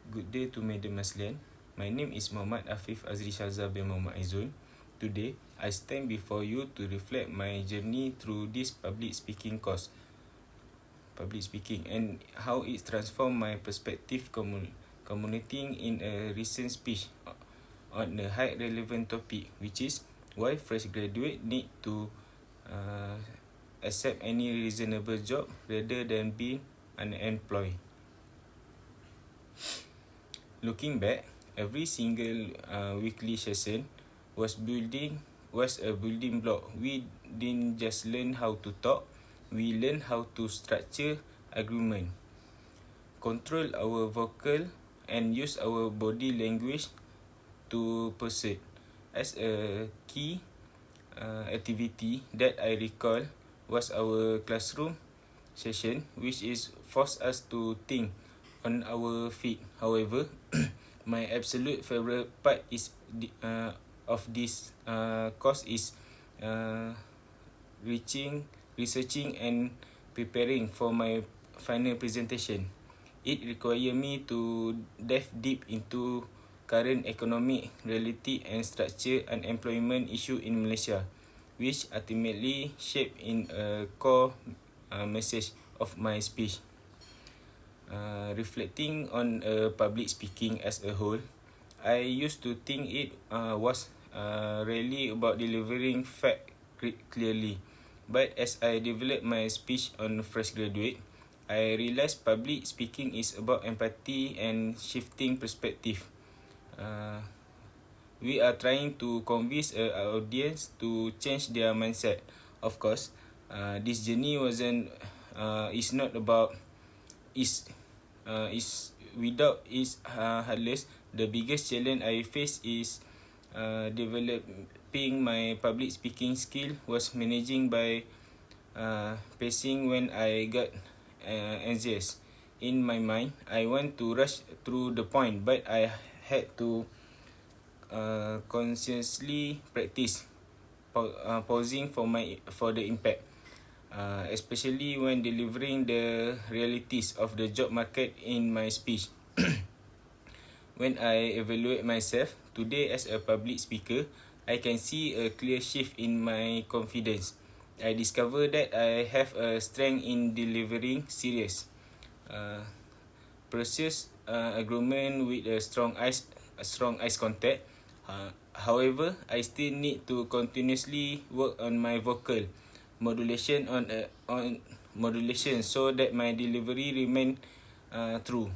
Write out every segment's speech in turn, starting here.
Good day to Madam Maslian. My name is Muhammad Afif Azri Shazza bin Muhammad Aizul. Today, I stand before you to reflect my journey through this public speaking course. Public speaking and how it transformed my perspective communicating in a recent speech on a high relevant topic, which is why fresh graduate need to accept any reasonable job rather than being unemployed. Looking back, every single weekly session was a building block. We didn't just learn how to talk, we learned how to structure argument, control our vocal, and use our body language to persuade. As a key activity that I recall was our classroom session, which is forced us to think on our feet. However, my absolute favorite part is of this course is researching and preparing for my final presentation. It required me to dive deep into current economic reality and structure unemployment issue in Malaysia, which ultimately shaped in a core message of my speech. Reflecting on public speaking as a whole, I used to think it was really about delivering fact clearly. But as I developed my speech on fresh graduate, I realized public speaking is about empathy and shifting perspective. We are trying to convince our audience to change their mindset. Of course, this journey is not about is without its hurdles. The biggest challenge I face is developing my public speaking skill was managing by pacing when I got anxious. In my mind, I want to rush through the point, but I had to consciously practice pausing for the impact. Especially when delivering the realities of the job market in my speech. When I evaluate myself today as a public speaker, I can see a clear shift in my confidence. I discover that I have a strength in delivering serious, precise argument with a strong eyes contact. However, I still need to continuously work on my vocal modulation modulation so that my delivery remain true.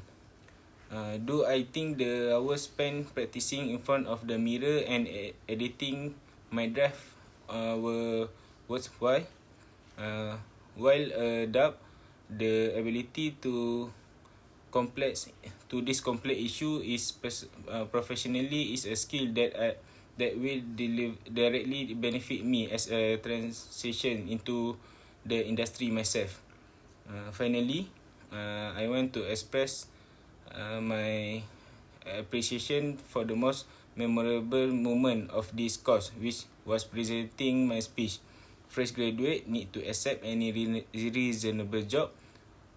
Do I think the hours spent practicing in front of the mirror and editing my draft were worthwhile? While doubt, the ability to this complex issue is professionally is a skill that will directly benefit me as a transition into the industry myself. Finally, I want to express my appreciation for the most memorable moment of this course, which was presenting my speech. Fresh graduate need to accept any reasonable job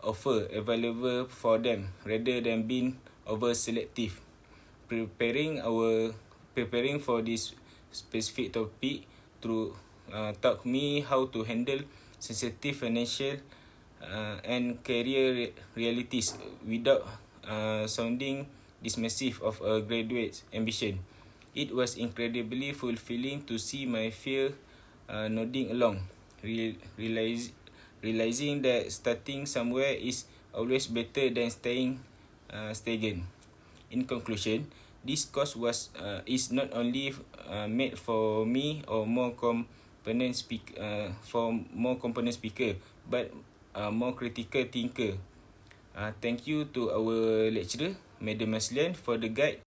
offer available for them rather than being over selective. Preparing for this specific topic taught me how to handle sensitive financial and career realities without sounding dismissive of a graduate's ambition. It was incredibly fulfilling to see my fear nodding along, realizing that starting somewhere is always better than staying stagnant. In conclusion, this course is not only made for me or more competent speaker, but more critical thinker. Thank you to our lecturer, Madam Maslian, for the guide